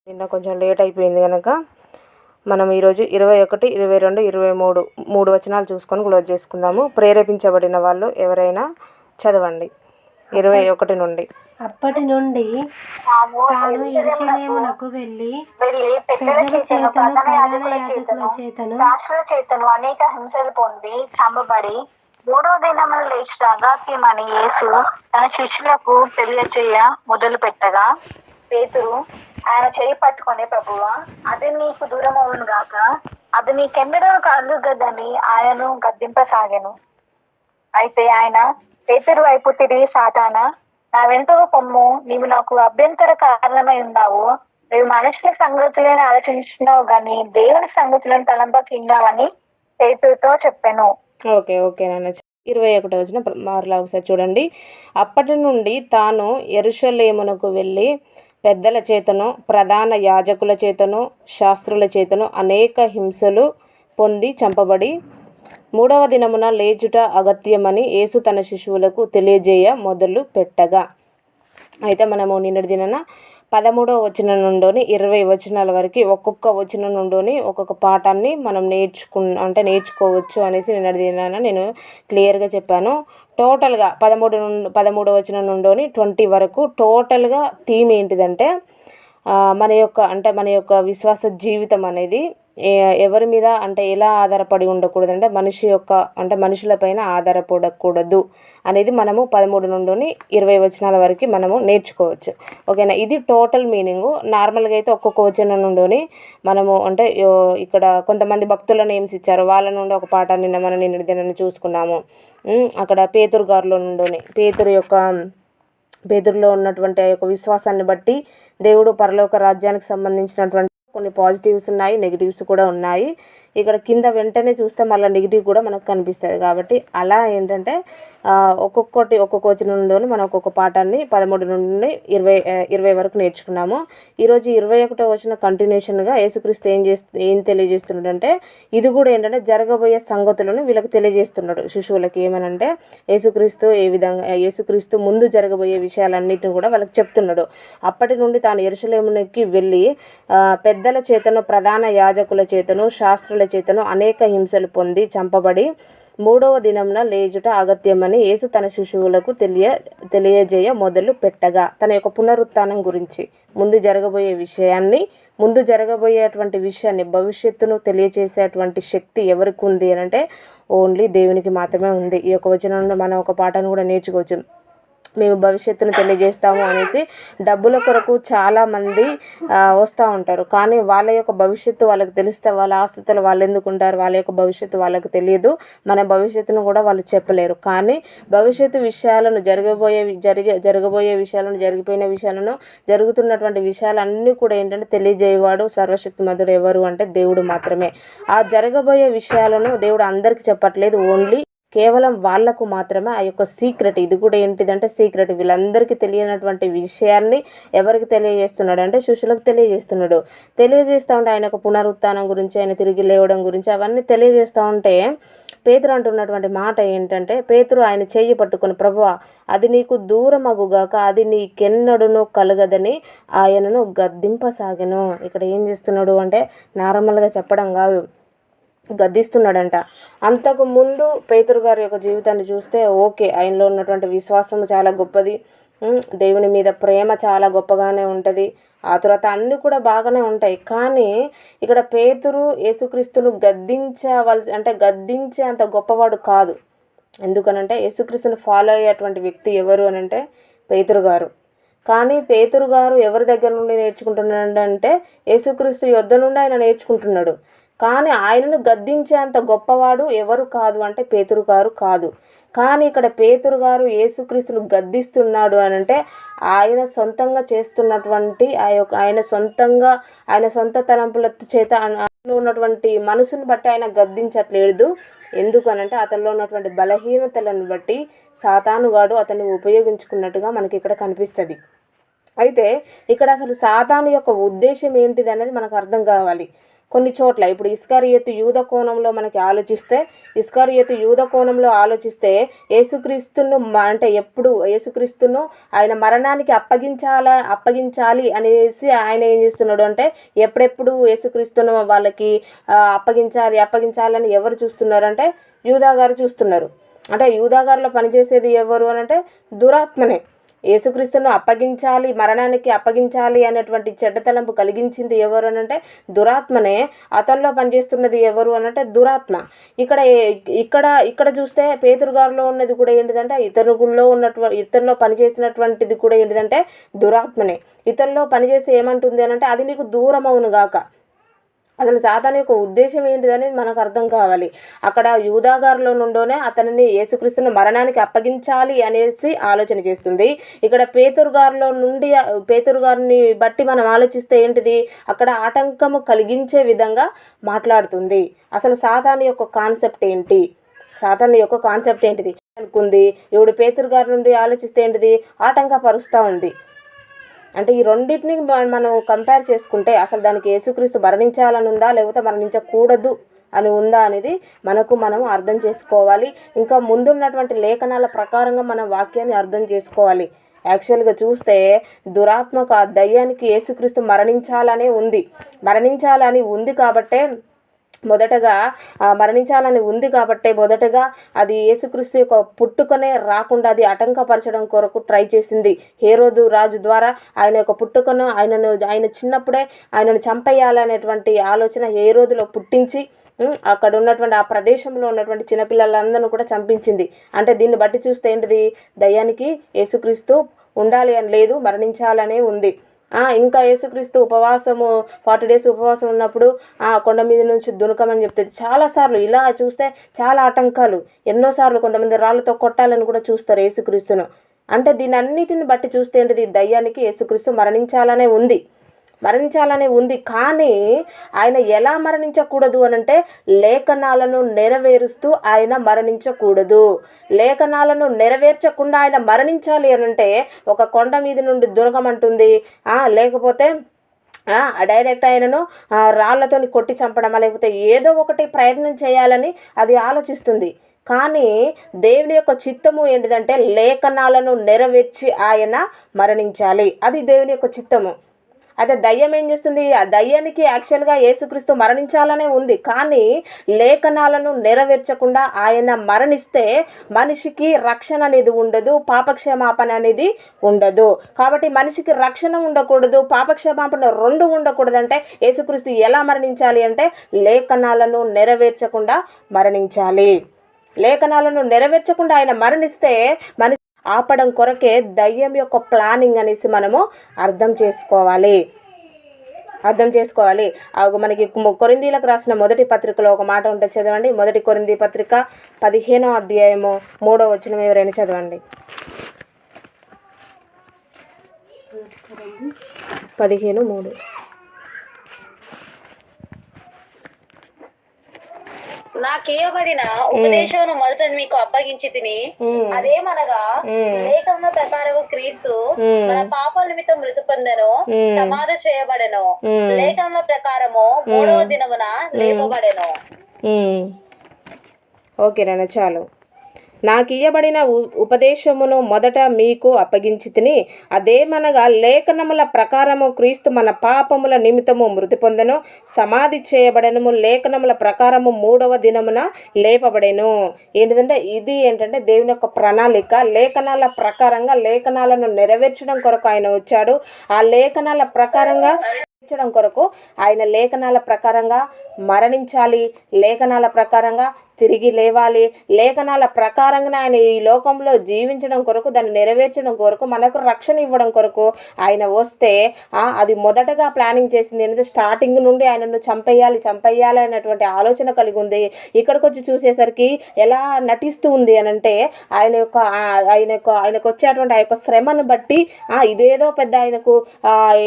నిన్న కొంచెం లేట్ అయిపోయింది కనుక మనం ఈరోజు 21, 22, 23 మూడు వచనాలు చూసుకొని క్లోజ్ చేసుకుందాము. ప్రేరేపించబడిన వాళ్ళు ఎవరైనా చదవండి 21 నుండి. అప్పటి నుండి తాను యెరూషలేమునకు వెళ్ళి పెద్దల చేతను ప్రధాన యాజకుల చేతను అనేక హింసలు పొంది చంపబడి మూడో దినమున లేచిరాగా అని యేసు తన శిష్యులకు తెలియచేయ మొదలు పెట్టగా పేతురు ఆయన చేయి పట్టుకొని, ప్రభువా, అది నీకు దూరం అవును గాక, అది నీకెన్నడూ కలుగదని ఆయనను గద్దింపసాగాను. అయితే ఆయన పేతురు వైపు తిరిగి, సాతానా, నా వెనుకకు పొమ్ము, నీవు నాకు అభ్యంతర కారణమై ఉన్నావు. నీవు మనుషుల సంగతులను ఆలోచించినావు గాని దేవుని సంగతులను తలంపకిన్నావని పేతురుతో చెప్పాను. ఓకే నాన్న. 21 వచ్చిన మరలా ఒకసారి చూడండి. అప్పటి నుండి తాను యెరూషలేమునకు వెళ్ళి పెద్దల చేతను ప్రధాన యాజకుల చేతను శాస్త్రుల చేతను అనేక హింసలు పొంది చంపబడి మూడవ దినమున లేచుట అగత్యమని యేసు తన శిశువులకు తెలియజేయ మొదలు పెట్టగా. అయితే మనము నిన్నటి దినాన 13వ వచనం నుండి 20 వచనాల వరకు ఒక్కొక్క వచనం నుండి ఒక్కొక్క పాఠాన్ని మనం నేర్చుకోవచ్చు అనేసి నిన్నటి దినాన నేను క్లియర్గా చెప్పాను. టోటల్గా 13వ వచనం నుండి 20 వరకు టోటల్గా థీమ్ ఏంటిదంటే మన యొక్క విశ్వాస జీవితం అనేది ఎవరి మీద ఎలా ఆధారపడి ఉండకూడదు మనుషులపైన ఆధారపడకూడదు అనేది మనము 13 నుండి 20 వచనాల వరకు మనము నేర్చుకోవచ్చు. ఓకేనా, ఇది టోటల్ మీనింగు. నార్మల్గా అయితే ఒక్కొక్క వచనం నుండి మనము ఇక్కడ కొంతమంది భక్తుల నేమ్స్ ఇచ్చారు, వాళ్ళ నుండి ఒక పాఠాన్ని మనం నిన్నటి దినాన్ని చూసుకున్నాము. అక్కడ పేతురు నుండి పేతురులో ఉన్నటువంటి ఆ యొక్క విశ్వాసాన్ని బట్టి దేవుడు పరలోక రాజ్యానికి సంబంధించినటువంటి కొన్ని పాజిటివ్స్ ఉన్నాయి, నెగిటివ్స్ కూడా ఉన్నాయి. ఇక్కడ వెంటనే చూస్తే మళ్ళీ నెగిటివ్ కూడా మనకు కనిపిస్తుంది. కాబట్టి అలా ఒక్కొక్క వచనం నుండి మనం ఒక్కొక్క పాఠాన్ని 13 నుండి 20 వరకు నేర్చుకున్నాము. ఈరోజు 21వ వచనం కంటిన్యూషన్గా యేసుక్రీస్తు ఏం తెలియజేస్తున్నాడంటే, ఇది కూడా జరగబోయే సంగతులను వీళ్ళకి తెలియజేస్తున్నాడు శిశువులకి. ఏమనంటే యేసుక్రీస్తు ముందు జరగబోయే విషయాలన్నిటిని కూడా వాళ్ళకి చెప్తున్నాడు. అప్పటి నుండి తాను యెరూషలేముకి వెళ్ళి పెద్దల చేతను ప్రధాన యాజకుల చేతను శాస్త్రుల చేతను అనేక హింసలు పొంది చంపబడి మూడవ దినమున లేచుట అగత్యమని యేసు తన శిశువులకు తెలియజేయ మొదలు పెట్టగా, తన యొక్క పునరుత్థానం గురించి ముందు జరగబోయేటువంటి విషయాన్ని భవిష్యత్తును తెలియజేసేటువంటి శక్తి ఎవరికి ఉంది అంటే ఓన్లీ దేవునికి మాత్రమే ఉంది. ఈ యొక్క వచనంలో మనం ఒక పాఠాన్ని కూడా నేర్చుకోవచ్చు. మేము భవిష్యత్తును తెలియజేస్తాము అనేసి డబ్బుల కొరకు చాలామంది వస్తూ ఉంటారు. కానీ వాళ్ళ యొక్క భవిష్యత్తు వాళ్ళకి తెలిస్తే వాళ్ళ ఆస్తులు వాళ్ళు ఎందుకు ఉంటారు? వాళ్ళ యొక్క భవిష్యత్తు వాళ్ళకి తెలియదు, మన భవిష్యత్తును కూడా వాళ్ళు చెప్పలేరు. కానీ భవిష్యత్తు విషయాలను జరగబోయే విషయాలను, జరిగిపోయిన విషయాలను, జరుగుతున్నటువంటి విషయాలన్నీ కూడా తెలియజేయవాడు సర్వశక్తిమంతుడు ఎవరు అంటే దేవుడు మాత్రమే. ఆ జరగబోయే విషయాలను దేవుడు అందరికీ చెప్పట్లేదు, ఓన్లీ కేవలం వాళ్లకు మాత్రమే ఆ యొక్క సీక్రెట్. ఇది కూడా ఏంటిదంటే సీక్రెట్. వీళ్ళందరికీ తెలియనటువంటి విషయాన్ని ఎవరికి తెలియజేస్తున్నాడు అంటే శిష్యులకు తెలియజేస్తూ ఉంటే ఆయన యొక్క పునరుత్థానం గురించి, ఆయన తిరిగి లేవడం గురించి అవన్నీ తెలియజేస్తూ ఉంటే పేతురు అంటున్నటువంటి మాట ఏంటంటే, పేతురు ఆయన చెయ్యి పట్టుకొని, ప్రభువా, అది నీకు దూరమగుగాక, అది నీకెన్నడును కలగదని ఆయనను గద్దింపసాగెను. ఇక్కడ ఏం చేస్తున్నాడు అంటే నార్మల్గా చెప్పడం కాదు, గద్దిస్తున్నాడంట. అంతకు ముందు పేతురు గారి యొక్క జీవితాన్ని చూస్తే ఓకే, ఆయనలో ఉన్నటువంటి విశ్వాసం చాలా గొప్పది, దేవుని మీద ప్రేమ చాలా గొప్పగానే ఉంటుంది, ఆ తర్వాత అన్నీ కూడా బాగానే ఉంటాయి. కానీ ఇక్కడ పేతురు యేసుక్రీస్తును గద్దించే అంత గొప్పవాడు కాదు. ఎందుకనంటే యేసుక్రీస్తును ఫాలో అయ్యేటువంటి వ్యక్తి ఎవరు అనంటే పేతురు గారు. కానీ పేతురు గారు ఎవరి దగ్గర నుండి నేర్చుకుంటున్నాడంటే యేసుక్రీస్తు యొద్ద నుండి ఆయన నేర్చుకుంటున్నాడు. కానీ ఆయనను గద్దించే అంత గొప్పవాడు ఎవరు కాదు అంటే పేతురు గారు కాదు. కానీ ఇక్కడ పేతురు గారు యేసుక్రీస్తును గద్దిస్తున్నాడు అనంటే ఆయన సొంతంగా చేస్తున్నటువంటి ఆయన సొంత తలంపుల చేత ఉన్నటువంటి మనసును బట్టి ఆయన గద్దించట్లేదు. ఎందుకనంటే అతనిలో ఉన్నటువంటి బలహీనతలను బట్టి సాతానుగాడు అతన్ని ఉపయోగించుకున్నట్టుగా మనకి ఇక్కడ కనిపిస్తుంది. అయితే ఇక్కడ అసలు సాతాను యొక్క ఉద్దేశం ఏంటిది అనేది మనకు అర్థం కావాలి. కొన్ని చోట్ల ఇప్పుడు ఇస్కరియోతు యూద కోణంలో మనకి ఆలోచిస్తే, ఇస్కరియోతు యూద కోణంలో ఆలోచిస్తే యేసుక్రీస్తును అంటే ఎప్పుడు యేసుక్రీస్తును ఆయన మరణానికి అప్పగించాలి అనేసి ఆయన ఏం చేస్తున్నాడు అంటే ఎప్పుడెప్పుడు యేసుక్రీస్తును వాళ్ళకి అప్పగించాలని ఎవరు చూస్తున్నారంటే యూదా గారు చూస్తున్నారు. అంటే యూదా గారిలో పనిచేసేది ఎవరు అని అంటే దురాత్మనే. యేసుక్రీస్తును మరణానికి అప్పగించాలి అనేటువంటి చెడ్డ తలంపు కలిగించింది ఎవరు అనంటే దురాత్మనే. అతనిలో పనిచేస్తున్నది ఎవరు అనంటే దురాత్మ. ఇక్కడ చూస్తే పేతురు గారిలో ఉన్నది కూడా ఏంటిదంటే ఇతనిలో పనిచేసినటువంటిది కూడా ఏంటిదంటే దురాత్మనే. ఇతనిలో పనిచేసి ఏమంటుంది అనంటే అది నీకు దూరం అవును గాక. అసలు సాతాను యొక్క ఉద్దేశం ఏంటిదనేది మనకు అర్థం కావాలి. అక్కడ యూదా గారిలో నుండోనే అతనిని యేసుక్రీస్తును మరణానికి అప్పగించాలి అనేసి ఆలోచన చేస్తుంది. ఇక్కడ పేతురు గారిని బట్టి మనం ఆలోచిస్తే ఏంటిది, అక్కడ ఆటంకము కలిగించే విధంగా మాట్లాడుతుంది. అసలు సాతాను యొక్క కాన్సెప్ట్ ఏంటిది అనుకుంది. ఇప్పుడు పేతురు గారి నుండి ఆలోచిస్తే ఏంటిది, ఆటంకపరుస్తూ ఉంది. అంటే ఈ రెండింటిని మనం కంపేర్ చేసుకుంటే అసలు దానికి యేసుక్రీస్తు మరణించాలని ఉందా లేకపోతే మరణించకూడదు అని ఉందా అనేది మనం అర్థం చేసుకోవాలి. ఇంకా ముందున్నటువంటి లేఖనాల ప్రకారంగా మనం వాక్యాన్ని అర్థం చేసుకోవాలి. యాక్చువల్గా చూస్తే దురాత్మకు ఆ దయ్యానికి యేసుక్రీస్తు మరణించాలని ఉంది కాబట్టే మొదటగా అది యేసుక్రీస్తు యొక్క పుట్టుకనే రాకుండా అది ఆటంకపరచడం కొరకు ట్రై చేసింది. హేరోదు రాజు ద్వారా ఆయన యొక్క పుట్టుకను ఆయన చిన్నప్పుడే ఆయనను చంపేయాలనేటువంటి ఆలోచన హేరోదులో పుట్టించి అక్కడ ఉన్నటువంటి ఆ ప్రదేశంలో ఉన్నటువంటి చిన్నపిల్లలందరినీ కూడా చంపించింది. అంటే దీన్ని బట్టి చూస్తే ఏంటిది, దయ్యానికి యేసుక్రీస్తు ఉండాలి అని లేదు, మరణించాలనే ఉంది. ఇంకా యేసుక్రీస్తు 40 days ఉపవాసం ఉన్నప్పుడు కొండ మీద నుంచి దునకమని చెప్తుంది. చాలాసార్లు ఇలా చూస్తే చాలా ఆటంకాలు, ఎన్నోసార్లు కొంతమంది రాళ్ళతో కొట్టాలని కూడా చూస్తారు యేసుక్రీస్తును. అంటే దీని అన్నిటిని బట్టి చూస్తే ఏంటిది, దయ్యానికి యేసుక్రీస్తు మరణించాలనే ఉంది. కానీ ఆయన ఎలా మరణించకూడదు అనంటే లేఖనాలను నెరవేరుస్తూ ఆయన మరణించకూడదు. లేఖనాలను నెరవేర్చకుండా ఆయన మరణించాలి అనంటే ఒక కొండ మీద నుండి దునకమంటుంది, లేకపోతే డైరెక్ట్ ఆయనను రాళ్లతో కొట్టి చంపడమా లేకపోతే ఏదో ఒకటి ప్రయత్నం చేయాలని అది ఆలోచిస్తుంది. కానీ దేవుని యొక్క చిత్తము ఏంటిదంటే లేఖనాలను నెరవేర్చి ఆయన మరణించాలి. అది దేవుని యొక్క చిత్తము. అయితే దయ్యం ఏం చేస్తుంది, ఆ దయ్యానికి యాక్చువల్గా యేసుక్రీస్తు మరణించాలనే ఉంది. కానీ లేఖనాలను నెరవేర్చకుండా ఆయన మరణిస్తే మనిషికి రక్షణ అనేది ఉండదు, పాపక్షమాపణ అనేది ఉండదు. కాబట్టి మనిషికి రక్షణ ఉండకూడదు, పాపక్షమాపణ రెండు ఉండకూడదంటే యేసుక్రీస్తు ఎలా మరణించాలి అంటే లేఖనాలను నెరవేర్చకుండా మరణించాలి. లేఖనాలను నెరవేర్చకుండా ఆయన మరణిస్తే ఆపడం కొరకే దయ్యం యొక్క ప్లానింగ్ అనేసి మనము అర్థం చేసుకోవాలి. మనకి కొరింథీలకు రాసిన మొదటి పత్రికలో ఒక మాట ఉంటుంది, చదవండి. మొదటి కొరింథీ పత్రిక 15వ అధ్యాయము 3వ వచనం ఎవరైనా చదవండి. 15:3. నాకియబడిన ఉపదేశమును మొదట మీకు అప్పగించి తిని, అదేమనగా లేఖన ప్రకారము క్రీస్తు మన పాపల నిమిత్తం మృతి పొందెను, సమాధి చేయబడెను, లేఖన ప్రకారము 3వ దినమున లేపబడెను. ఓకేనా, చాలు. నాకియ్యబడిన ఉపదేశమును మొదట మీకు అప్పగించి తిని, అదేమనగా లేఖనముల ప్రకారము క్రీస్తు మన పాపముల నిమిత్తము మృతి పొందెను, సమాధి చేయబడెను, లేఖనముల ప్రకారము 3వ దినమున లేపబడెను. ఏంటంటే దేవుని యొక్క ప్రణాళిక. లేఖనాల ప్రకారంగా లేఖనాలను నెరవేర్చడం కొరకు ఆయన వచ్చాడు. ఆ లేఖనాల ప్రకారంగా కొరకు ఆయన లేఖనాల ప్రకారంగా మరణించాలి, లేఖనాల ప్రకారంగా తిరిగి లేవాలి, లేఖనాల ప్రకారంగా ఆయన ఈ లోకంలో జీవించడం కొరకు, దాన్ని నెరవేర్చడం కొరకు, మనకు రక్షణ ఇవ్వడం కొరకు ఆయన వస్తే అది మొదటగా ప్లానింగ్ చేసింది ఏంటంటే స్టార్టింగ్ నుండి ఆయనను చంపేయాలి అనేటువంటి ఆలోచన కలిగి ఉంది. ఇక్కడికి వచ్చి చూసేసరికి ఎలా నటిస్తూ ఉంది అనంటే ఆయనకు వచ్చేటువంటి ఆ యొక్క శ్రమను బట్టి ఇదేదో పెద్ద ఆయనకు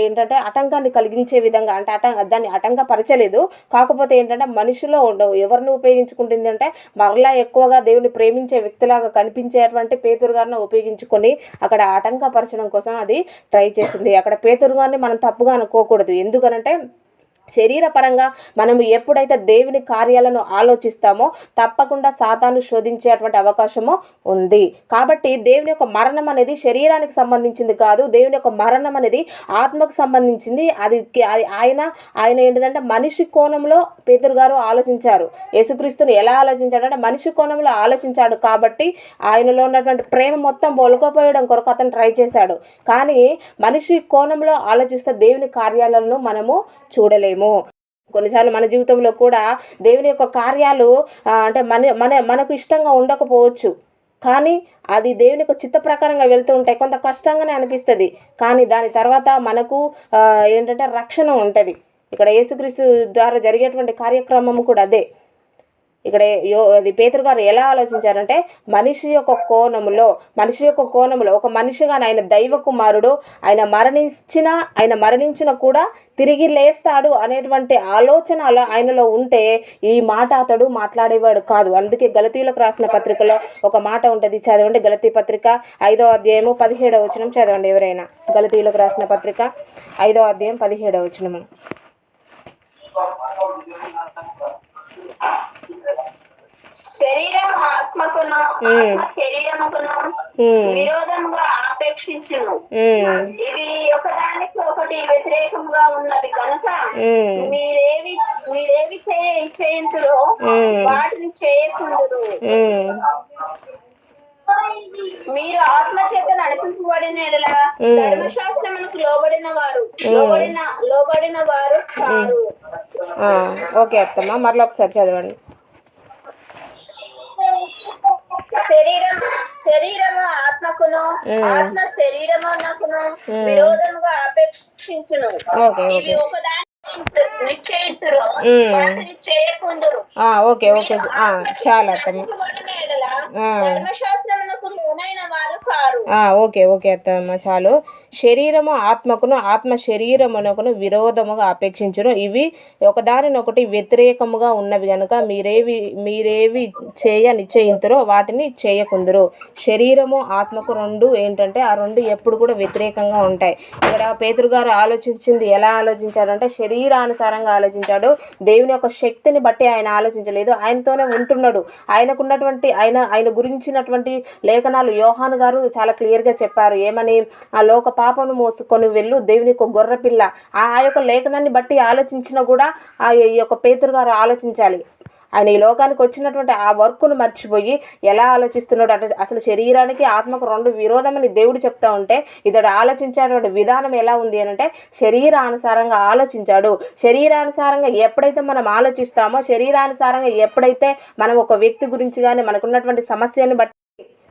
ఏంటంటే ఆటంకాన్ని కలిగించే విధంగా, అంటే దాన్ని ఆటంకపరచలేదు. కాకపోతే ఏంటంటే మనిషిలో ఎవరిని ఉపయోగించుకుంటుంది అంటే మరలా ఎక్కువగా దేవుని ప్రేమించే వ్యక్తిలాగా కనిపించేటువంటి పేతురు గారిని ఉపయోగించుకొని అక్కడ ఆటంకపరచడం కోసం అది ట్రై చేసింది. అక్కడ పేతురు గారిని మనం తప్పుగా అనుకోకూడదు. ఎందుకనంటే శరీరపరంగా మనము ఎప్పుడైతే దేవుని కార్యాలను ఆలోచిస్తామో తప్పకుండా సాతాను శోధించేటువంటి అవకాశము ఉంది. కాబట్టి దేవుని యొక్క మరణం అనేది శరీరానికి సంబంధించింది కాదు, దేవుని యొక్క మరణం అనేది ఆత్మకు సంబంధించింది. అది ఆయన ఏంటిదంటే మనిషి కోణంలో పేతురు గారు ఆలోచించారు. యేసుక్రీస్తుని ఎలా ఆలోచించాడంటే మనిషి కోణంలో ఆలోచించాడు. కాబట్టి ఆయనలో ఉన్నటువంటి ప్రేమ మొత్తం ఒలుకపోయడం కొరకు అతను ట్రై చేశాడు. కానీ మనిషి కోణంలో ఆలోచిస్తే దేవుని కార్యాలను మనము చూడలేము. కొన్నిసార్లు మన జీవితంలో కూడా దేవుని యొక్క కార్యాలు అంటే మనకు ఇష్టంగా ఉండకపోవచ్చు, కానీ అది దేవుని యొక్క చిత్త ప్రకారంగా వెళ్తూ ఉంటాయి. కొంత కష్టంగానే అనిపిస్తుంది, కానీ దాని తర్వాత మనకు ఏంటంటే రక్షణ ఉంటుంది. ఇక్కడ యేసుక్రీస్తు ద్వారా జరిగేటువంటి కార్యక్రమం కూడా అదే. ఇక్కడ అది పేతురు గారు ఎలా ఆలోచించారంటే మనిషి యొక్క కోణంలో ఒక మనిషిగా ఆయన దైవ కుమారుడు, ఆయన మరణించిన కూడా తిరిగి లేస్తాడు అనేటువంటి ఆలోచన ఆయనలో ఉంటే ఈ మాట అతడు మాట్లాడేవాడు కాదు. అందుకే గలతీయులకు రాసిన పత్రికలో ఒక మాట ఉంటుంది, చదవండి. గలతీ పత్రిక 5వ అధ్యాయము 17వ వచనం చదవండి ఎవరైనా. గలతీయులకు రాసిన పత్రిక 5వ అధ్యాయం 17వ వచనము. శరీరం ఆత్మకును శరీరముకును విరోధముగా ఆపేక్షించును, ఇవి ఒకదానికి ఒకటి వ్యతిరేకంగా ఉన్నది కనుక మీరేవి చేయించురో వాటిని చేయకుందురు. మీరు ఆత్మ చేత నడిపింపబడిన ఎడల ధర్మశాస్త్రమునకు లోబడిన వారు కారు. ఓకే అత్తమ్మ, మరలా ఒకసారి చదవండి. శరీరము ఆత్మకును ఆత్మ శరీరమునకును విరోధముగా ఆపేక్షించును, ఇవి ఒకదాని నిశ్చయితురు వాటిని చేయకుందురు. ఓకే చాలా అత్తమ్మ. ధర్మశాస్త్రమునకు లోనైన వారు కారు. ఓకే అత్తమ్మ చాలు. శరీరము ఆత్మకును ఆత్మ శరీరమునకును విరోధముగా అపేక్షించును, ఇవి ఒకదానినొకటి వ్యతిరేకముగా ఉన్నవి కనుక మీరేవి చేయ నిశ్చయింతురో వాటిని చేయకుందురు. శరీరము ఆత్మకు రెండు ఏంటంటే ఆ రెండు ఎప్పుడు కూడా వ్యతిరేకంగా ఉంటాయి. ఇక్కడ పేతురు గారు ఆలోచించింది ఎలా ఆలోచించాడంటే శరీరానుసారంగా ఆలోచించాడు. దేవుని యొక్క శక్తిని బట్టి ఆయన ఆలోచించలేదు, ఆయనతోనే ఉంటున్నాడు. ఆయనకున్నటువంటి ఆయన గురించినటువంటి లేఖనాలు యోహాను గారు చాలా క్లియర్గా చెప్పారు. ఏమని? ఆ లోక పాపను మోసుకొని వెళ్ళు దేవుని యొక్క గొర్రెపిల్ల. ఆ యొక్క లేఖనాన్ని బట్టి ఆలోచించినా కూడా ఈ యొక్క పేతురు గారు ఆలోచించాలి. ఆయన ఈ లోకానికి వచ్చినటువంటి ఆ వర్క్ను మర్చిపోయి ఎలా ఆలోచిస్తున్నాడు అంటే అసలు శరీరానికి ఆత్మకు రెండు విరోధమని దేవుడు చెప్తా ఉంటే ఇతడు ఆలోచించేటువంటి విధానం ఎలా ఉంది అని అంటే శరీరానుసారంగా ఆలోచించాడు. శరీరానుసారంగా ఎప్పుడైతే మనం ఆలోచిస్తామో, శరీరానుసారంగా ఎప్పుడైతే మనం ఒక వ్యక్తి గురించి కానీ మనకున్నటువంటి సమస్యని బట్టి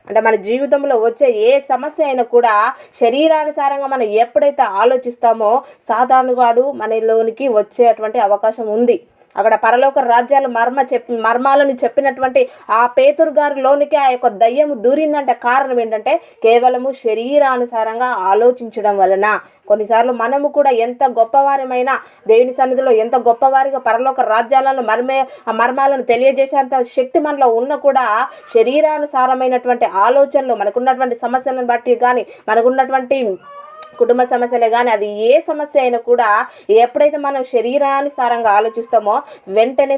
అంటే మన జీవితంలో వచ్చే ఏ సమస్య అయినా కూడా శరీరానుసారంగా మనం ఎప్పుడైతే ఆలోచిస్తామో సాతానుగాడు మనలోనికి వచ్చేటువంటి అవకాశం ఉంది. అక్కడ పరలోక రాజ్యాలు మర్మాలను చెప్పినటువంటి ఆ పేతురు గారిలోనికి ఆ యొక్క దయ్యము దూరిందంటే కారణం ఏంటంటే కేవలము శరీరానుసారంగా ఆలోచించడం వలన. కొన్నిసార్లు మనము కూడా ఎంత గొప్పవారమైనా దేవుని సన్నిధిలో ఎంత గొప్పవారిగా పరలోక రాజ్యాలను మర్మాలను తెలియజేసేంత శక్తి మనలో ఉన్న కూడా శరీరానుసారమైనటువంటి ఆలోచనలు మనకున్నటువంటి సమస్యలను బట్టి కానీ మనకున్నటువంటి కుటుంబ సమస్యలే కానీ అది ఏ సమస్య అయినా కూడా ఎప్పుడైతే మనం శరీరానుసారంగా ఆలోచిస్తామో వెంటనే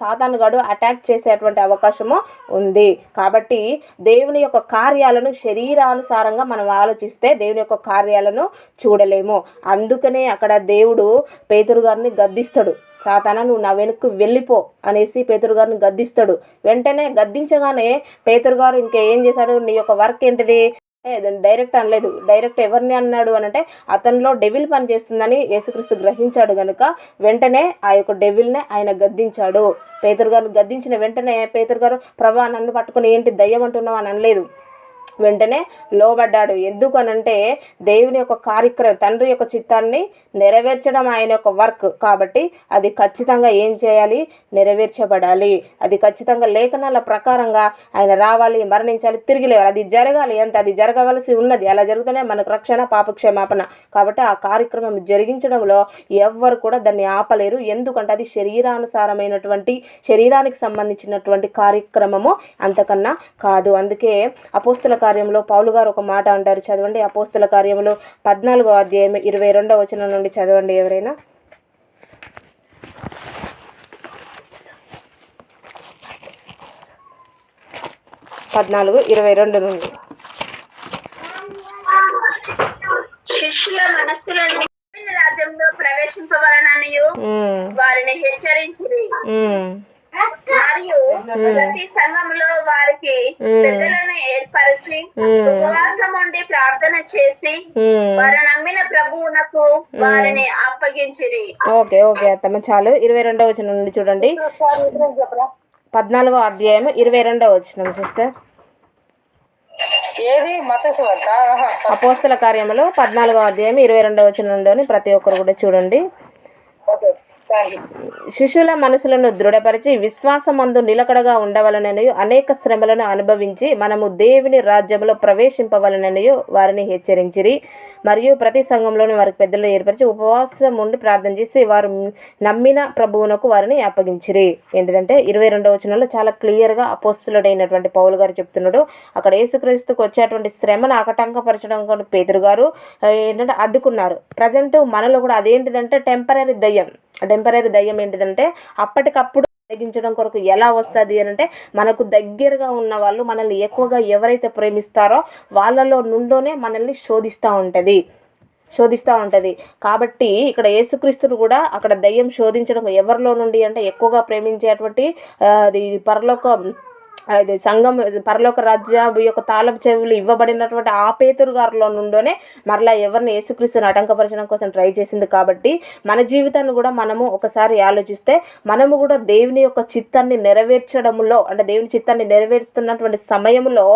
సాతానుగాడు అటాక్ చేసేటువంటి అవకాశము ఉంది. కాబట్టి దేవుని యొక్క కార్యాలను శరీరానుసారంగా మనం ఆలోచిస్తే దేవుని యొక్క కార్యాలను చూడలేము. అందుకనే అక్కడ దేవుడు పేతురు గారిని గద్దిస్తాడు. సాతానా నువ్వు నా వెనుక్కు వెళ్ళిపో అనేసి పేతురు గారిని గద్దిస్తాడు. వెంటనే గద్దించగానే పేతురు గారు ఇంకా ఏం చేశాడు? నీ యొక్క వర్క్ ఏంటిది? డైరెక్ట్ అనలేదు. డైరెక్ట్ ఎవరిని అన్నాడు అని అంటే అతనిలో డెవిల్ పనిచేస్తుందని యేసుక్రీస్తు గ్రహించాడు కనుక వెంటనే ఆ యొక్క డెవిల్నే ఆయన గద్దించాడు. పేతురు గారిని గద్దించిన వెంటనే పేతురు గారు ప్రభా నన్ను పట్టుకుని ఏంటి దయ్యం అంటున్నావు అని అనలేదు. వెంటనే లోబడ్డాడు. ఎందుకనంటే దేవుని యొక్క కార్యక్రమం తండ్రి యొక్క చిత్తాన్ని నెరవేర్చడం ఆయన యొక్క వర్క్ కాబట్టి అది ఖచ్చితంగా ఏం చేయాలి? నెరవేర్చబడాలి. అది ఖచ్చితంగా లేఖనాల ప్రకారంగా ఆయన రావాలి, మరణించాలి, తిరిగి లేవాలి. అది జరగాలి. అది జరగవలసి ఉన్నది. అలా జరుగుతూనే మనకు రక్షణ, పాపక్షమాపణ. కాబట్టి ఆ కార్యక్రమం జరిగించడంలో ఎవ్వరు కూడా దాన్ని ఆపలేరు. ఎందుకంటే అది శరీరానుసారమైనటువంటి శరీరానికి సంబంధించినటువంటి కార్యక్రమము, అంతకన్నా కాదు. అందుకే అపోస్తుల కార్యంలో పౌలు గారు ఒక మాట అంటారు, చదవండి. అపోస్తుల కార్యంలో 14వ అధ్యాయం 22వ వచనం నుండి చదవండి ఎవరైనా. 14:22 నుండి. శిష్యుల మనస్సులను రాజ్యంలో ప్రవేశింపవలననియు వారిని హెచ్చరించిరి. మరియు ప్రతి సంఘంలో వారికి పెద్దలను ఏర్పరిచి ఉపవాసం ఉండి ప్రార్థన చేసి వారు నమ్మిన ప్రభువునకు వారిని అప్పగించిరి. ఓకే అత్తమ్మ చాలు. 22వ వచనం నుండి చూడండి. 14వ అధ్యాయం 22వ వచనం సిస్టర్. ఏది మతసువార్త? అపోస్తల కార్యములు 14వ అధ్యాయం 22వ వచనం నుండి ప్రతి ఒక్కరు కూడా చూడండి. శిష్యుల మనసులను దృఢపరిచి విశ్వాసమందు నిలకడగా ఉండవలనని అనేక శ్రమలను అనుభవించి మనము దేవుని రాజ్యంలో ప్రవేశింపవలనని వారిని హెచ్చరించిరి. మరియు ప్రతి సంఘంలోని వారికి పెద్దలు ఏర్పరిచి ఉపవాసం ఉండి ప్రార్థన చేసి వారు నమ్మిన ప్రభువునకు వారిని అప్పగించిరి. ఏంటిదంటే 22వ వచనంలో చాలా క్లియర్గా అపోస్తులుడైనటువంటి పౌలు గారు చెప్తున్నాడు. అక్కడ యేసుక్రీస్తుకు వచ్చేటువంటి శ్రమను ఆటంకపరచడం కూడా పేతురు గారు ఏంటంటే అడ్డుకున్నారు. ప్రజెంట్ మనలో కూడా అదేంటిదంటే టెంపరీ దయ్యం ఏంటిదంటే అప్పటికప్పుడు తగ్గించడం కొరకు ఎలా వస్తుంది అని అంటే మనకు దగ్గరగా ఉన్న వాళ్ళు మనల్ని ఎక్కువగా ఎవరైతే ప్రేమిస్తారో వాళ్ళలో నుండోనే మనల్ని శోధిస్తూ ఉంటుంది. కాబట్టి ఇక్కడ యేసుక్రీస్తును కూడా అక్కడ దయ్యం శోధించడం ఎవరిలో నుండి అంటే ఎక్కువగా ప్రేమించేటువంటి అది అది సంఘం పరలోక రాజ్య యొక్క తాళపు చెవులు ఇవ్వబడినటువంటి ఆ పేతురు గారిలో నుండోనే మరలా ఎవరిని యేసుక్రీస్తుని ఆటంకపరచడం కోసం ట్రై చేసింది. కాబట్టి మన జీవితాన్ని కూడా మనము ఒకసారి ఆలోచిస్తే మనము కూడా దేవుని యొక్క చిత్తాన్ని నెరవేర్చడంలో అంటే దేవుని చిత్తాన్ని నెరవేరుస్తున్నటువంటి సమయంలో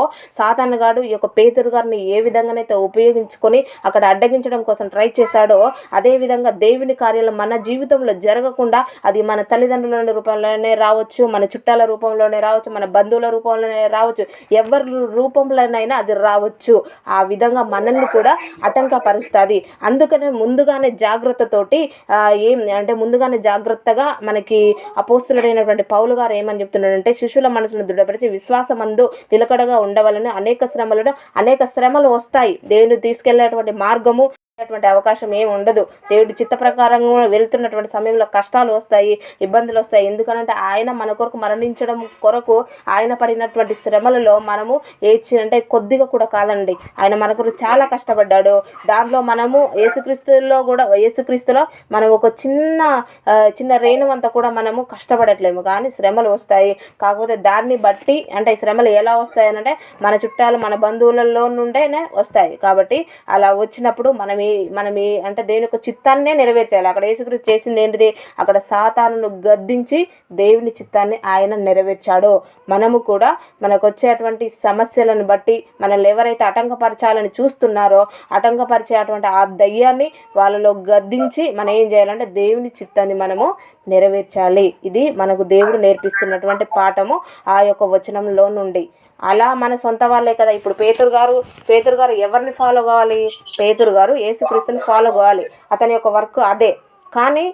సాతానుగాడు ఈ యొక్క పేతురు గారిని ఏ విధంగానైతే ఉపయోగించుకొని అక్కడ అడ్డగించడం కోసం ట్రై చేశాడో అదేవిధంగా దేవుని కార్యాలు మన జీవితంలో జరగకుండా అది మన తల్లిదండ్రుల రూపంలోనే రావచ్చు, మన చుట్టాల రూపంలోనే రావచ్చు, మన బంధువుల రూపంలోనే రావచ్చు, ఎవరి రూపంలోనైనా అది రావచ్చు. ఆ విధంగా మనల్ని కూడా ఆటంకపరుస్తుంది. అందుకనే ముందుగానే జాగ్రత్తగా మనకి అపోస్తులుడైనటువంటి పౌలు గారు ఏమని చెప్తున్నాడంటే శిష్యుల మనసును దృఢపరిచి విశ్వాసమందు నిలకడగా ఉండవాలని అనేక శ్రమలు వస్తాయి. దేవుని తీసుకెళ్లేటువంటి మార్గము అవకాశం ఏమి ఉండదు. దేవుడి చిత్త ప్రకారంగా వెళ్తున్నటువంటి సమయంలో కష్టాలు వస్తాయి, ఇబ్బందులు వస్తాయి. ఎందుకనంటే ఆయన మన కొరకు మరణించడం కొరకు ఆయన పడినటువంటి శ్రమలలో మనము అంటే కొద్దిగా కూడా కాదండి, ఆయన మన కొరకు చాలా కష్టపడ్డాడు. దాంట్లో మనము యేసుక్రీస్తులో మనం ఒక చిన్న రేణు అంతా కూడా మనము కష్టపడట్లేము. కానీ శ్రమలు వస్తాయి. కాకపోతే దాన్ని బట్టి అంటే ఈ శ్రమలు ఎలా వస్తాయనంటే మన చుట్టాలు మన బంధువులలో నుండేనే వస్తాయి. కాబట్టి అలా వచ్చినప్పుడు మనం అంటే దేవుని యొక్క చిత్తాన్నే నెరవేర్చాలి. అక్కడ యేసుక్రీస్తు చేసింది ఏంటిది? అక్కడ సాతానును గద్దించి దేవుని చిత్తాన్ని ఆయన నెరవేర్చాడు. మనము కూడా మనకు వచ్చేటువంటి సమస్యలను బట్టి మనల్ని ఎవరైతే ఆటంకపరచాలని చూస్తున్నారో ఆటంకపరిచేటువంటి ఆ దయ్యాన్ని వాళ్ళలో గద్దించి మనం ఏం చేయాలంటే దేవుని చిత్తాన్ని మనము నెరవేర్చాలి. ఇది మనకు దేవుడు నేర్పిస్తున్నటువంటి పాఠము ఆ యొక్క వచనంలో నుండి. అలా మన సొంత వాళ్ళే కదా. ఇప్పుడు పేతురు గారు ఎవరిని ఫాలో కావాలి? పేతురు గారు యేసుక్రీస్తుని ఫాలో కావాలి. అతని యొక్క వర్క్ అదే. కానీ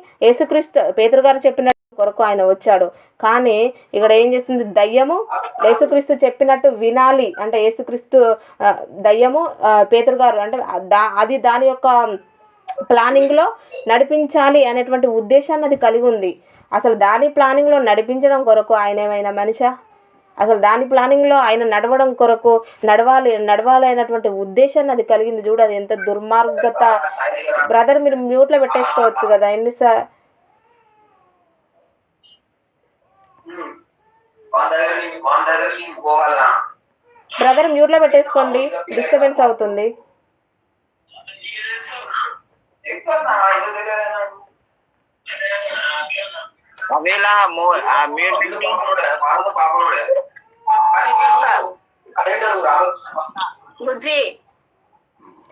పేతురు గారు చెప్పిన కొరకు ఆయన వచ్చాడు. కానీ ఇక్కడ ఏం చేస్తుంది? దయ్యము యేసుక్రీస్తు చెప్పినట్టు వినాలి అంటే యేసుక్రీస్తు దయ్యము పేతురు గారు అంటే అది దాని యొక్క ప్లానింగ్లో నడిపించాలి అనేటువంటి ఉద్దేశాన్ని అది కలిగి ఉంది. అసలు దాని ప్లానింగ్లో నడిపించడం కొరకు ఆయన ఏమైనా మనిషా? అసలు దాని ప్లానింగ్లో ఆయన నడవడం కొరకు నడవాలి అయినటువంటి ఉద్దేశాన్ని అది కలిగింది. చూడు అది ఎంత దుర్మార్గత. బ్రదర్ మీరు మ్యూట్లో పెట్టేసుకోవచ్చు కదా. ఎన్నిసార్లు బ్రదర్ మ్యూట్లో పెట్టేసుకోండి, డిస్టర్బెన్స్ అవుతుంది.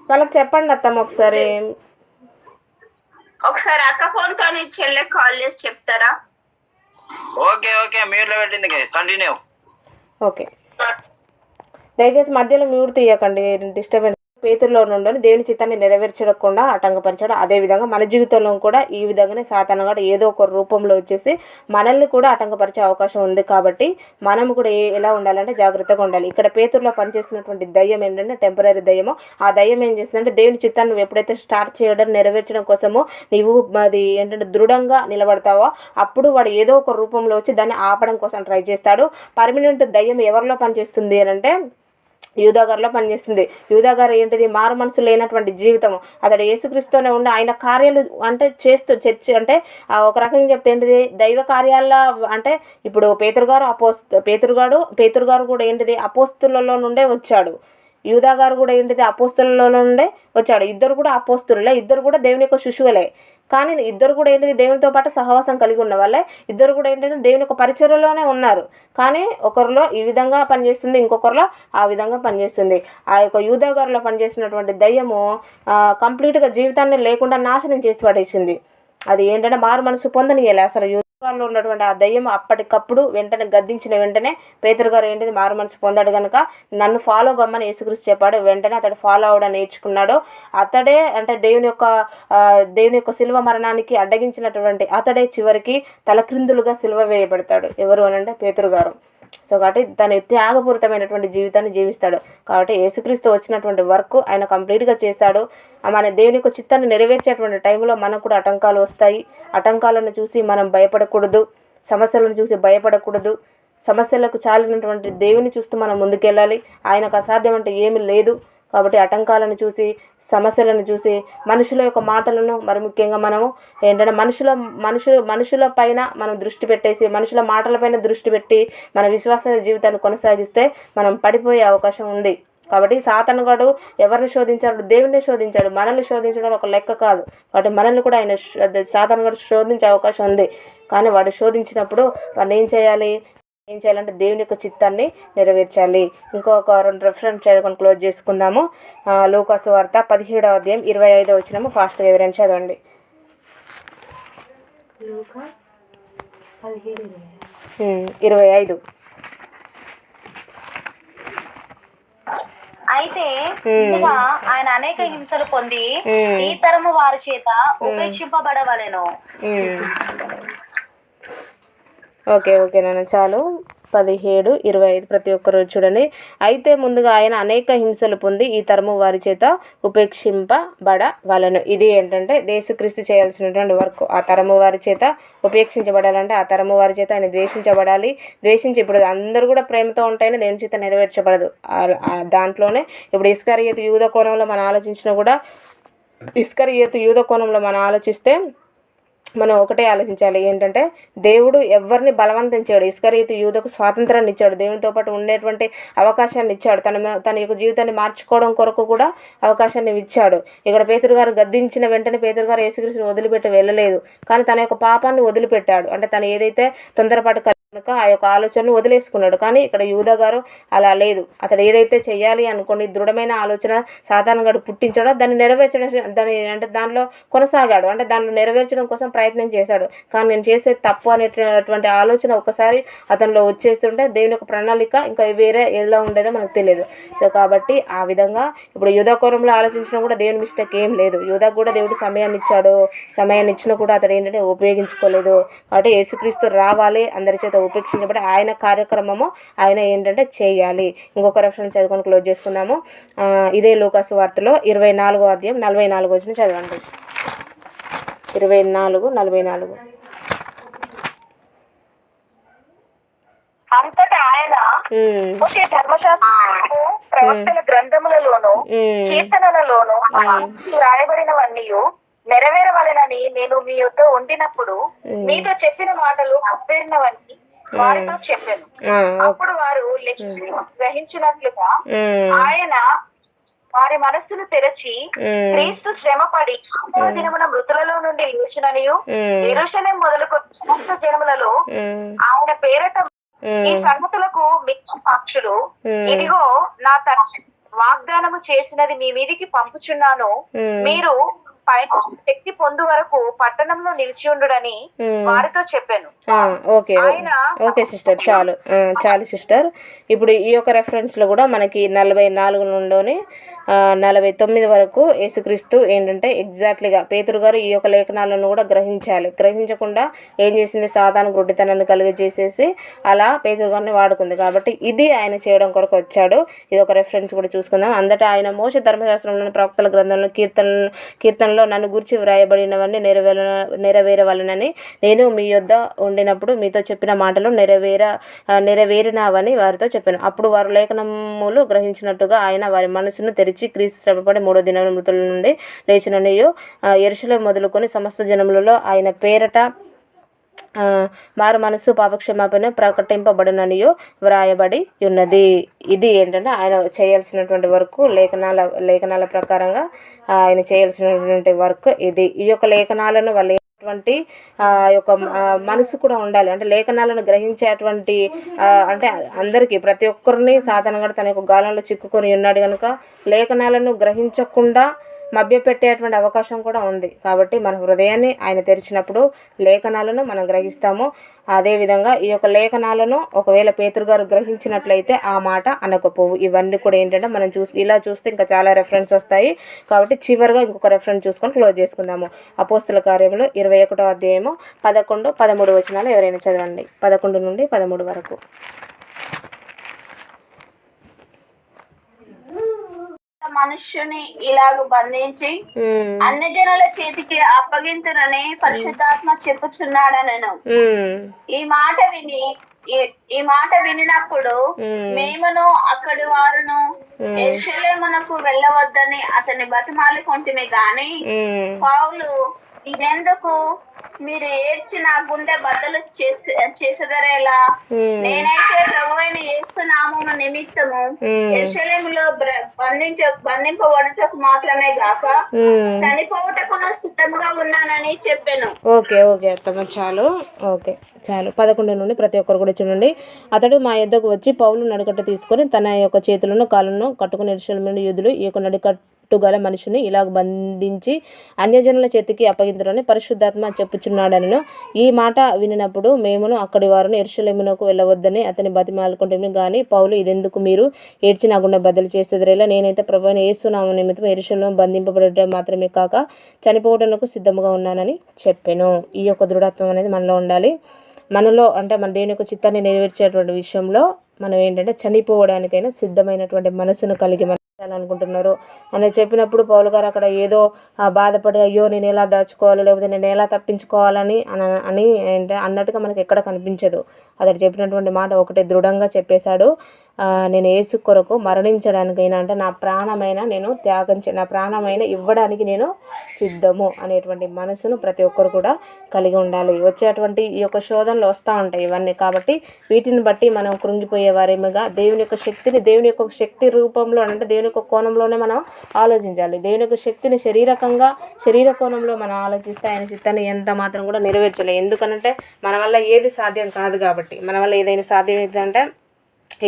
వాళ్ళకి చెప్పండి అత్తమ్మ ఒకసారి అక్క ఫోన్ తో చెల్లె కాల్ చేసి చెప్తారా? ఓకే మ్యూట్ లో పెట్టింది, కంటిన్యూ. ఓకే, దయచేసి మధ్యలో మ్యూట్ తీయకండి, డిస్టర్బెన్స్. పేతురులో నుండి దేవుని చిత్తాన్ని నెరవేర్చకుండా ఆటంకపరిచాడు. అదేవిధంగా మన జీవితంలో కూడా ఈ విధంగానే సాతానుగాడు ఏదో ఒక రూపంలో వచ్చేసి మనల్ని కూడా ఆటంకపరిచే అవకాశం ఉంది. కాబట్టి మనం కూడా ఎలా ఉండాలంటే జాగ్రత్తగా ఉండాలి. ఇక్కడ పేతురులో పనిచేసినటువంటి దయ్యం ఏంటంటే టెంపరీ దయ్యము. ఆ దయ్యం ఏం చేస్తుందంటే దేవుని చిత్తాన్ని నువ్వు ఎప్పుడైతే స్టార్ట్ చేయడం నెరవేర్చడం కోసమో నీవు అది ఏంటంటే దృఢంగా నిలబడతావో అప్పుడు వాడు ఏదో ఒక రూపంలో వచ్చి దాన్ని ఆపడం కోసం ట్రై చేస్తాడు. పర్మనెంట్ దయ్యం ఎవరిలో పనిచేస్తుంది అని అంటే యూదా గారిలో పనిచేస్తుంది. యూదా గారు ఏంటిది మారు మనసు లేనటువంటి జీవితం. అతడు యేసుక్రీస్తునే ఉండి ఆయన కార్యాలు అంటే చేస్తూ చర్చి అంటే ఒక రకంగా చెప్తే ఏంటిది దైవ కార్యాల అంటే ఇప్పుడు పేతురు గారు కూడా ఏంటిది అపోస్తులలో నుండే వచ్చాడు. యూదా గారు కూడా ఏంటిది అపోస్తులలో నుండే వచ్చాడు. ఇద్దరు కూడా అపోస్తులే, ఇద్దరు కూడా దేవుని యొక్క శిశువులే. కానీ ఇద్దరు కూడా ఏంటిది దేవునితో పాటు సహవాసం కలిగి ఉన్న వాళ్ళే. ఇద్దరు కూడా ఏంటంటే దేవుని యొక్క పరిచర్యలోనే ఉన్నారు. కానీ ఒకరిలో ఈ విధంగా పనిచేస్తుంది, ఇంకొకరిలో ఆ విధంగా పనిచేస్తుంది. ఆ యొక్క యూదా గారిలో పనిచేసినటువంటి దయ్యము కంప్లీట్గా జీవితాన్ని లేకుండా నాశనం చేసి పడేసింది. అది ఏంటంటే మారు మనసు పొందనియలే. అసలు యూదా గారిలో ఉన్నటువంటి ఆ దయ్యం అప్పటికప్పుడు వెంటనే గద్దించిన వెంటనే పేతురు గారు ఏంటిది మారు మనసు పొందాడు కనుక నన్ను ఫాలో గమ్మని యేసుక్రీస్తు చెప్పాడు. వెంటనే అతడు ఫాలో అవడం నేర్చుకున్నాడు. అతడే అంటే దేవుని యొక్క శిలువ మరణానికి అడ్డగించినటువంటి అతడే చివరికి తలక్రిందులుగా శిలువ వేయబడతాడు. ఎవరు అని అంటే పేతురు గారు. సో కాబట్టి తన త్యాగపూరితమైనటువంటి జీవితాన్ని జీవిస్తాడు. కాబట్టి యేసుక్రీస్తు వచ్చినటువంటి వర్క్ ఆయన కంప్లీట్గా చేశాడు. మన దేవుని యొక్క చిత్తాన్ని నెరవేర్చేటువంటి టైంలో మనకు కూడా ఆటంకాలు వస్తాయి. ఆటంకాలను చూసి మనం భయపడకూడదు, సమస్యలను చూసి భయపడకూడదు. సమస్యలకు చాలినటువంటి దేవుని చూస్తూ మనం ముందుకెళ్ళాలి. ఆయనకు అసాధ్యం అంటే ఏమీ లేదు. కాబట్టి ఆటంకాలను చూసి సమస్యలను చూసి మనుషుల యొక్క మాటలను మరి ముఖ్యంగా మనము ఏంటంటే మనుషుల పైన మనం దృష్టి పెట్టేసి మనుషుల మాటలపైన దృష్టి పెట్టి మన విశ్వాస జీవితాన్ని కొనసాగిస్తే మనం పడిపోయే అవకాశం ఉంది. కాబట్టి సాతానుగాడు ఎవరిని శోధించాడు? దేవుణ్ణి శోధించాడు. మనల్ని శోధించడం ఒక లెక్క కాదు. కాబట్టి మనల్ని కూడా ఆయన సాతానుగాడు శోధించే అవకాశం ఉంది. కానీ వాడు శోధించినప్పుడు వాడిని ఏం చేయాలంటే దేవుని యొక్క చిత్తాన్ని నెరవేర్చాలి. ఇంకొక 2 రెఫరెన్స్ చదువుకొని క్లోజ్ చేసుకుందాము. లూకాసు వార్త 17వ అధ్యాయం 25వ వచనము ఫాస్ట్గా ఎవరైనా చదవండి. లూకా 17, 25. అయితే ముందుగా ఆయన అనేక హింసలు పొంది ఈ తరము వారి చేత ఉపేక్షింపబడవలెను. ఓకే నాన్న చాలు. 17, 25 ప్రతి ఒక్కరు చూడండి. అయితే ముందుగా ఆయన అనేక హింసలు పొంది ఈ తరము వారి చేత ఉపేక్షింపబడవలెను. ఇది ఏంటంటే యేసుక్రీస్తు చేయాల్సినటువంటి వర్క్. ఆ తరము వారి చేత ఉపేక్షించబడాలంటే ఆ తరము వారి చేత ఆయన ద్వేషించబడాలి. ద్వేషించి ఇప్పుడు అందరూ కూడా ప్రేమతో ఉంటేనే దేవుని చేత నెరవేర్చబడదు. దాంట్లోనే ఇప్పుడు ఇస్కరియోతు యూద కోణంలో మనం ఆలోచించినా కూడా యూద కోణంలో మనం ఆలోచిస్తే మనం ఒకటే ఆలోచించాలి. ఏంటంటే దేవుడు ఎవరిని బలవంతం చేయడు. ఇస్కరియోతు యూదకు స్వాతంత్రాన్ని ఇచ్చాడు. దేవునితో పాటు ఉండేటువంటి అవకాశాన్ని ఇచ్చాడు. తన యొక్క జీవితాన్ని మార్చుకోవడం కొరకు కూడా అవకాశాన్ని ఇచ్చాడు. ఇక్కడ పేతురు గారు గద్దించిన వెంటనే పేతురు గారు యేసుక్రీస్తుని వదిలిపెట్టి వెళ్ళలేదు. కానీ తన యొక్క పాపాన్ని వదిలిపెట్టాడు. అంటే తను ఏదైతే తొందరపాటు కనుక ఆ యొక్క ఆలోచనను వదిలేసుకున్నాడు. కానీ ఇక్కడ యూదా గారు అలా లేదు. అతడు ఏదైతే చెయ్యాలి అనుకోని దృఢమైన ఆలోచన సాతానుగాడు పుట్టించాడో దాన్ని నెరవేర్చడం దానిలో కొనసాగాడు. అంటే దానిలో నెరవేర్చడం కోసం ప్రయత్నం చేశాడు. కానీ నేను చేసే తప్పు అనేటువంటి ఆలోచన ఒకసారి అతనిలో వచ్చేస్తుంటే దేవుని యొక్క ప్రణాళిక ఇంకా వేరే ఎలా ఉండేదో మనకు తెలియదు. సో కాబట్టి ఆ విధంగా ఇప్పుడు యూదా కోణంలో ఆలోచించినా కూడా దేవుని మిస్టేక్ ఏం లేదు. యూదాకు కూడా దేవుడు సమయాన్ని ఇచ్చాడు. సమయాన్ని ఇచ్చినా కూడా అతడు ఏంటంటే ఉపయోగించుకోలేదు. కాబట్టి యేసుక్రీస్తు రావాలి, అందరి చేత ఉపేక్షించబడి ఆయన కార్యక్రమము ఆయన ఏంటంటే చేయాలి. ఇంకొక రెఫరెన్స్ చదువుకొని క్లోజ్ చేసుకుందాము. ఇదే లూకాసు వార్తలో 24వ అధ్యాయం 44వ వచనం చదవండి. 24:44. అంతటా ఆయన మోషే ధర్మశాస్త్రము ప్రవక్తల గ్రంథములలోను కీర్తనలలోను రాయబడినవన్నీ నెరవేరవలెనని నేను మీ యొద్ద ఉండినప్పుడు మీతో చెప్పిన మాటలు నెరవేరినవన్నీ వారితో చెప్పాను. అప్పుడు వారు గ్రహించినట్లుగా ఆయన వారి మనస్సును తెరచి క్రీస్తు శ్రమపడి దినమున మృతులలో నుండి లేచిననియు యెరూషలేము మొదలుకొని సమస్త జనములలో ఆయన పేరట ఈ సంగతులకు మిక్కి సాక్షులు. ఇదిగో నా తండ్రి వాగ్దానము చేసినది మీ మీదికి పంపుచున్నాను. మీరు శక్తి పొందు వరకు పట్టణంలో నిలిచి ఉండుడని వారితో చెప్పాను. ఓకే సిస్టర్, చాలు సిస్టర్. ఇప్పుడు ఈ యొక్క రెఫరెన్స్ లో కూడా మనకి 44 నుండి 49 వరకు యేసుక్రీస్తు ఏంటంటే ఎగ్జాక్ట్లీగా పేతురు గారు ఈ యొక్క లేఖనాలను కూడా గ్రహించాలి. గ్రహించకుండా ఏం చేసింది, సాతాను గుడ్డితనాన్ని కలిగజేసేసి అలా పేతురు గారిని వాడుకుంది. కాబట్టి ఇది ఆయన చేయడం కొరకు వచ్చాడు. ఇది ఒక రెఫరెన్స్ కూడా చూసుకుందాం. అందట ఆయన మోషే ధర్మశాస్త్రంలోని ప్రవక్తల గ్రంథంలో కీర్తనలో నన్ను గురించి వ్రాయబడినవన్నీ నెరవేరవలనని నేను మీ యొద్ద ఉండినప్పుడు మీతో చెప్పిన మాటలు నెరవేరినవని వారితో చెప్పాను. అప్పుడు వారు లేఖనములు గ్రహించినట్టుగా ఆయన వారి మనసును తెరిచి క్రీస్తు శ్రమపడి 3వ దినం మృతుల నుండి లేచిననియు యెరూషలేము మొదలుకొని సమస్త జనములలో ఆయన పేరట మారు మనసు పాపక్షమాపణ ప్రకటింపబడిననియో వ్రాయబడి ఉన్నది. ఇది ఏంటంటే ఆయన చేయాల్సినటువంటి వర్క్, లేఖనాల ప్రకారంగా ఆయన చేయాల్సినటువంటి వర్క్ ఇది. ఈ యొక్క లేఖనాలను వాళ్ళు అటువంటి యొక్క మనసు కూడా ఉండాలి. అంటే లేఖనాలను గ్రహించేటువంటి అంటే అందరికీ ప్రతి ఒక్కరిని సాతాను కూడా తన యొక్క గాలంలో చిక్కుకొని ఉన్నాడు కనుక లేఖనాలను గ్రహించకుండా మభ్యపెట్టేటువంటి అవకాశం కూడా ఉంది. కాబట్టి మన హృదయాన్ని ఆయన తెరిచినప్పుడు లేఖనాలను మనం గ్రహిస్తాము. అదేవిధంగా ఈ యొక్క లేఖనాలను ఒకవేళ పేతురు గారు గ్రహించినట్లయితే ఆ మాట అనకపోవు. ఇవన్నీ కూడా ఏంటంటే మనం ఇలా చూస్తే ఇంకా చాలా రెఫరెన్స్ వస్తాయి. కాబట్టి చివరిగా ఇంకొక రెఫరెన్స్ చూసుకొని క్లోజ్ చేసుకుందాము. అపోస్తుల కార్యములు 21వ అధ్యాయము 11, 13 వచనాలు ఎవరైనా చదవండి. 11 నుండి 13 వరకు. మనుష్యుని ఇలాగ బంధించి అన్ని జనుల చేతికి అప్పగింతునని పరిశుద్ధాత్మ చెప్పుచున్నాడనను. ఈ మాట వినినప్పుడు మేమును అక్కడి వారును యెరూషలేమునకు వెళ్ళవద్దని అతన్ని బతిమాలుకొంటిమి గాని పౌలు, ఇదెందుకు మీరు ఏడ్చి నా గుండె బద్దలు చేసెదరేలా? నేనైతే ప్రభువైన యేసు నామము నిమిత్తము యెరూషలేములో బంధింపబడుటకు మాత్రమే గాక చనిపోవుటకును సిద్ధముగా ఉన్నానని చెప్పాను. ఓకే అత్తమ్మ, చాలు. 11 నుండి ప్రతి ఒక్కరు కూడా చూడండి. అతడు మా యొద్దకు వచ్చి పౌలు నడుకట్ట తీసుకొని తన యొక్క చేతులను కాళ్ళను కట్టుకుని యెరూషలేము యూదులు ఈ యొక్క నడుకట్టుగల మనిషిని ఇలాగ బంధించి అన్యజనుల చేతికి అప్పగింతురని పరిశుద్ధాత్మ చెప్పుచున్నాడనను. ఈ మాట వినినప్పుడు మేమును అక్కడి వారిని యెరూషలేమునకు వెళ్ళవద్దని అతని బతిమాలుకుంటే గాని పౌలు, ఇదెందుకు మీరు ఏడ్చి నా గుండె బద్దలు చేసేదిరేలా? నేనైతే ప్రభువైన యేసు నామము నిమిత్తం యెరూషలేములో బంధింపబడటం మాత్రమే కాక చనిపోవడానికి సిద్ధముగా ఉన్నానని చెప్పాను. ఈ యొక్క దృఢత్వం అనేది మనలో ఉండాలి. మనలో అంటే మన దేవుని యొక్క చిత్తాన్ని నెరవేర్చేటువంటి విషయంలో మనం ఏంటంటే చనిపోవడానికైనా సిద్ధమైనటువంటి మనసును కలిగి అనుకుంటున్నారు అని చెప్పినప్పుడు పౌలు గారు అక్కడ ఏదో బాధపడి అయ్యో నేను ఎలా దాచుకోవాలి లేకపోతే నేను ఎలా తప్పించుకోవాలని అని అన్నట్టుగా మనకి ఎక్కడ కనిపించదు. అతడు చెప్పినటువంటి మాట ఒకటే దృఢంగా చెప్పేశాడు, నేను యేసు కొరకు మరణించడానికైనా అంటే నా ప్రాణమైన ఇవ్వడానికి నేను సిద్ధము అనేటువంటి మనసును ప్రతి ఒక్కరు కూడా కలిగి ఉండాలి. వచ్చేటువంటి ఈ యొక్క శోధనలు వస్తూ ఉంటాయి ఇవన్నీ. కాబట్టి వీటిని బట్టి మనం కృంగిపోయే వారేమిగా దేవుని యొక్క శక్తి రూపంలో అంటే దేవుని యొక్క కోణంలోనే మనం ఆలోచించాలి. దేవుని యొక్క శక్తిని శరీర కోణంలో మనం ఆలోచిస్తే ఆయన చిత్తాన్ని ఎంత మాత్రం కూడా నెరవేర్చలేదు. ఎందుకనంటే మన వల్ల ఏది సాధ్యం కాదు. కాబట్టి మన వల్ల ఏదైనా సాధ్యం ఏంటంటే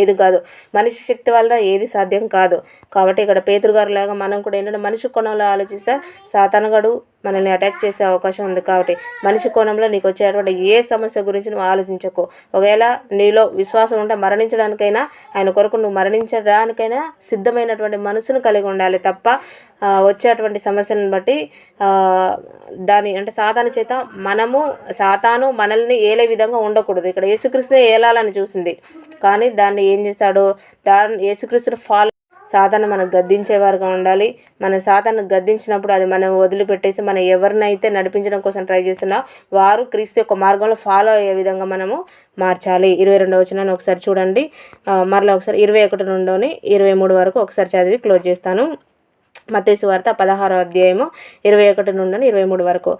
ఏది కాదు, మనిషి శక్తి వల్ల ఏది సాధ్యం కాదు. కాబట్టి ఇక్కడ పేతురు గారు లాగా మనం కూడా ఏంటంటే మనిషి కోణంలో ఆలోచిస్తే సాతానుగాడు మనల్ని అటాక్ చేసే అవకాశం ఉంది. కాబట్టి మనిషి కోణంలో నీకు వచ్చేటువంటి ఏ సమస్య గురించి నువ్వు ఆలోచించకు. ఒకవేళ నీలో విశ్వాసం ఉంటే మరణించడానికైనా ఆయన కొరకు నువ్వు మరణించడానికైనా సిద్ధమైనటువంటి మనసును కలిగి ఉండాలి తప్ప వచ్చేటువంటి సమస్యలను బట్టి అంటే సాతాను మనల్ని ఏలే విధంగా ఉండకూడదు. ఇక్కడ యేసుక్రీస్తునే ఏలాలని చూసింది కానీ దాన్ని ఏం చేశాడు, యేసుక్రీస్తుని సాతాను మనకు గద్దించేవారుగా ఉండాలి. మన సాతాను గద్దించినప్పుడు అది మనం వదిలిపెట్టేసి మనం ఎవరినైతే నడిపించడం కోసం ట్రై చేస్తున్నా వారు క్రీస్తు యొక్క మార్గంలో ఫాలో అయ్యే విధంగా మనము మార్చాలి. 22వ వచనాన్ని ఒకసారి చూడండి. మరలా ఒకసారి 21 నుండి 23 వరకు ఒకసారి చదివి క్లోజ్ చేస్తాను. మత్తయి సువార్త 16వ అధ్యాయము 21 నుండి 23 వరకు.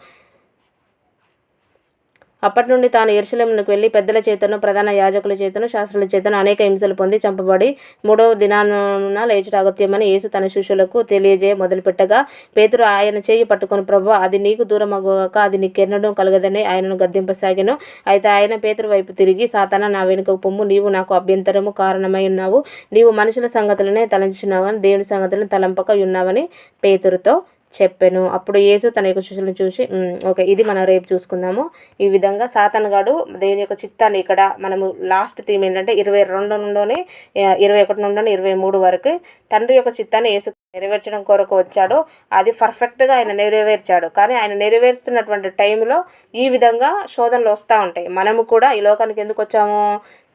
అప్పటి నుండి తాను యెరూషలేమునకు వెళ్ళి పెద్దల చేతను ప్రధాన యాజకుల చేతను శాస్త్రుల చేతను అనేక హింసలు పొంది చంపబడి 3వ దినాన లేచుట అగత్యమని యేసు తన శిష్యులకు తెలియజేయ మొదలుపెట్టగా పేతురు ఆయన చేయి పట్టుకొని ప్రభువా అది నీకు దూరమగుగాక, అది నీకెన్నడూ కలగదని ఆయనను గద్దింపసాగాను. అయితే ఆయన పేతురు వైపు తిరిగి సాతానా నా వెనుకకు పొమ్ము, నీవు నాకు అభ్యంతరము కారణమై ఉన్నావు, నీవు మనుషుల సంగతులనే తలంచున్నావు కానీ దేవుని సంగతులను తలంపక ఉన్నావని పేతురుతో చెప్పాను. అప్పుడు యేసు తన యొక్క శిష్యులను చూసి ఓకే, ఇది మనం రేపు చూసుకుందాము. ఈ విధంగా సాతానుగాడు దేవుని యొక్క చిత్తాన్ని ఇక్కడ మనము లాస్ట్ థీమ్ ఏంటంటే 22 నుండి 21 నుండి 23 వరకు తండ్రి యొక్క చిత్తాన్ని యేసు నెరవేర్చడం కొరకు వచ్చాడు. అది పర్ఫెక్ట్గా ఆయన నెరవేర్చాడు. కానీ ఆయన నెరవేరుస్తున్నటువంటి టైంలో ఈ విధంగా శోధనలు వస్తూ ఉంటాయి. మనము కూడా ఈ లోకానికి ఎందుకు వచ్చాము?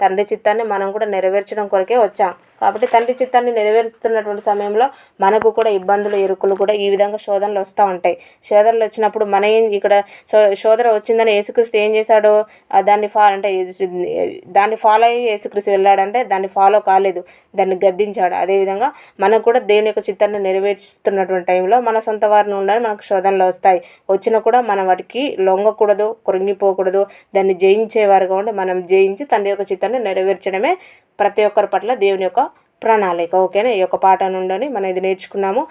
తండ్రి చిత్తాన్ని మనం కూడా నెరవేర్చడం కొరకే వచ్చాం. కాబట్టి తండ్రి చిత్తాన్ని నెరవేరుస్తున్నటువంటి సమయంలో మనకు కూడా ఇబ్బందులు ఇరుకులు కూడా ఈ విధంగా శోధనలు వస్తూ ఉంటాయి. శోధనలు వచ్చినప్పుడు మన ఇక్కడ శోధన వచ్చిందని యేసుక్రీస్తు ఏం చేశాడు? దాన్ని దాన్ని ఫాలో అయ్యి యేసుక్రీస్తు వెళ్ళాడంటే దాన్ని ఫాలో కాలేదు, దాన్ని గద్దించాడు. అదేవిధంగా మనకు కూడా దేవుని యొక్క చిత్తాన్ని నెరవేరుస్తున్నటువంటి టైంలో మన సొంత వారిని ఉండాలి, మనకు శోధనలు వస్తాయి. వచ్చినా కూడా మనం వాటికి లొంగకూడదు, కృంగిపోకూడదు. దాన్ని జయించేవారుగా ఉండి మనం జయించి తండ్రి యొక్క చిత్తాన్ని నెరవేర్చడమే ప్రతి ఒక్కరి పట్ల దేవుని యొక్క ప్రణాళిక. ఓకేనా? ఈ యొక్క పాఠం నుండి మనం ఇది నేర్చుకున్నాము.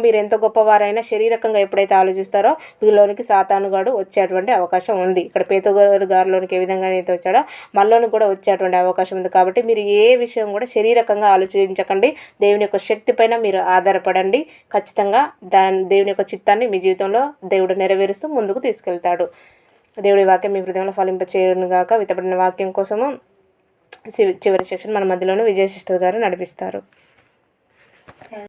మీరు ఎంత గొప్పవారైనా శరీరకంగా ఎప్పుడైతే ఆలోచిస్తారో మీలోనికి సాతానుగాడు వచ్చేటువంటి అవకాశం ఉంది. ఇక్కడ పేతురు గారిలోనికి ఏ విధంగా అయితే వచ్చాడో మనలోనికి కూడా వచ్చేటువంటి అవకాశం ఉంది. కాబట్టి మీరు ఏ విషయం కూడా శరీరకంగా ఆలోచించకండి. దేవుని యొక్క శక్తి పైన మీరు ఆధారపడండి. ఖచ్చితంగా దేవుని యొక్క చిత్తాన్ని మీ జీవితంలో దేవుడు నెరవేరుస్తూ ముందుకు తీసుకెళ్తాడు. దేవుడి వాక్యం మీ హృదయంలో ఫలింపచేయను గాక. విత్తబడిన వాక్యం కోసము చివరి సెక్షన్ మన మధ్యలోనే విజయ సిస్టర్ గారు నడిపిస్తారు.